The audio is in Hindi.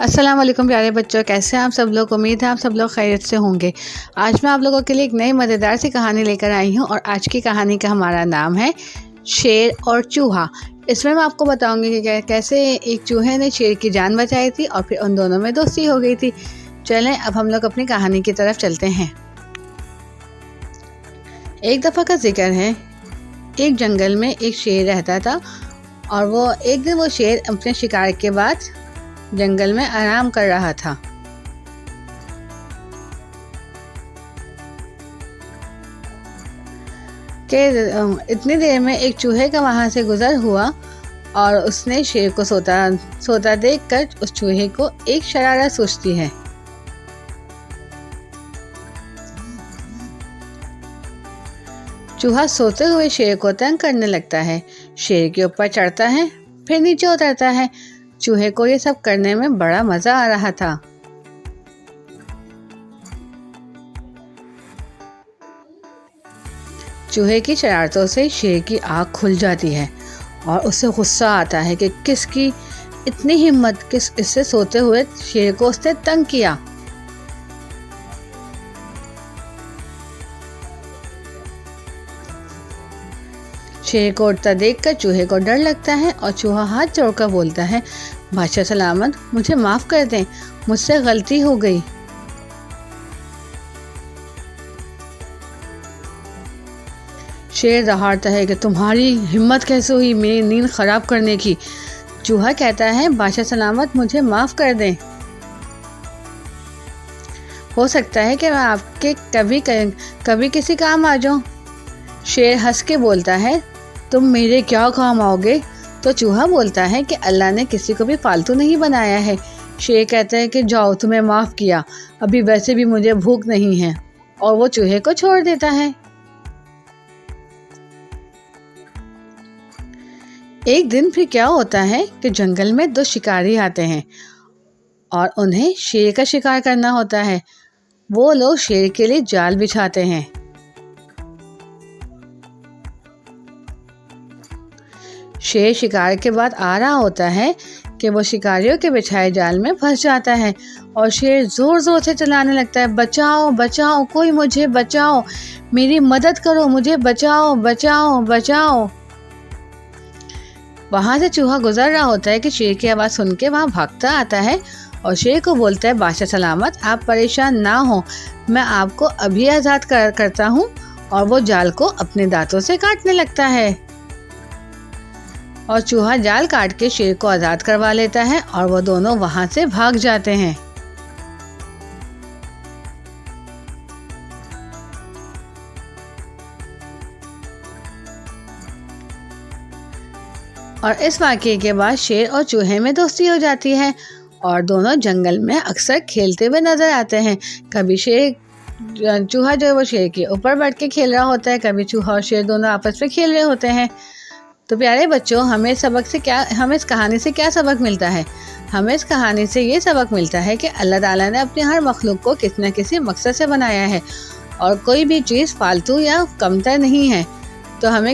अस्सलाम वालेकुम प्यारे बच्चों, कैसे हैं आप सब लोग। उम्मीद है आप सब लोग खैरियत से होंगे। आज मैं आप लोगों के लिए एक नई मज़ेदार सी कहानी लेकर आई हूँ और आज की कहानी का हमारा नाम है शेर और चूहा। इसमें मैं आपको बताऊंगी कि कैसे एक चूहे ने शेर की जान बचाई थी और फिर उन दोनों में दोस्ती हो गई थी। चलें अब हम लोग अपनी कहानी की तरफ चलते हैं। एक दफ़ा का जिक्र है, एक जंगल में एक शेर रहता था और एक दिन वो शेर अपने शिकार के बाद जंगल में आराम कर रहा था। कि इतनी देर में एक चूहे का वहां से गुजर हुआ और उसने शेर को सोता देखकर उस चूहे को एक शरारत सूझती है। चूहा सोते हुए शेर को तंग करने लगता है। शेर के ऊपर चढ़ता है, फिर नीचे उतरता है। चूहे को ये सब करने में बड़ा मजा आ रहा था। चूहे की शरारतों से शेर की आँख खुल जाती है और उसे गुस्सा आता है कि किसकी इतनी हिम्मत, किस इससे सोते हुए शेर को उसने तंग किया। शेर को उड़ता देखकर चूहे को डर लगता है और चूहा हाथ जोड़कर बोलता है, बादशाह सलामत, मुझे माफ़ कर दें, मुझसे गलती हो गई। शेर दहाड़ता है कि तुम्हारी हिम्मत कैसे हुई मेरी नींद खराब करने की। चूहा कहता है, बादशाह सलामत, मुझे माफ़ कर दें। हो सकता है कि मैं आपके कभी किसी काम आ जाऊं। शेर हंस के बोलता है, तुम मेरे क्या काम आओगे। तो चूहा बोलता है कि अल्लाह ने किसी को भी फालतू नहीं बनाया है। शेर कहता है कि जाओ, तुम्हें माफ़ किया, अभी वैसे भी मुझे भूख नहीं है, और वो चूहे को छोड़ देता है। एक दिन फिर क्या होता है कि जंगल में दो शिकारी आते हैं और उन्हें शेर का शिकार करना होता है। वो लोग शेर के लिए जाल बिछाते हैं। शेर शिकार के बाद आ रहा होता है कि वो शिकारियों के बिछाए जाल में फंस जाता है और शेर जोर जोर से चिल्लाने लगता है, बचाओ बचाओ, कोई मुझे बचाओ, मेरी मदद करो, मुझे बचाओ बचाओ बचाओ। वहां से चूहा गुजर रहा होता है कि शेर की आवाज़ सुन के वहाँ भागता आता है और शेर को बोलता है, बादशाह सलामत, आप परेशान ना हो, मैं आपको अभी आज़ाद करता हूँ। और वो जाल को अपने दांतों से काटने लगता है और चूहा जाल काट के शेर को आज़ाद करवा लेता है और वो दोनों वहां से भाग जाते हैं। और इस वाक़ये के बाद शेर और चूहे में दोस्ती हो जाती है और दोनों जंगल में अक्सर खेलते हुए नजर आते हैं। कभी चूहा जो है वो शेर के ऊपर बैठ के खेल रहा होता है, कभी चूहा और शेर दोनों आपस में खेल रहे होते हैं। तो प्यारे बच्चों, हमें इस कहानी से क्या सबक मिलता है। हमें इस कहानी से ये सबक मिलता है कि अल्लाह ताला ने अपने हर मखलूक को किसी न किसी मकसद से बनाया है और कोई भी चीज़ फालतू या कमतर नहीं है। तो हमें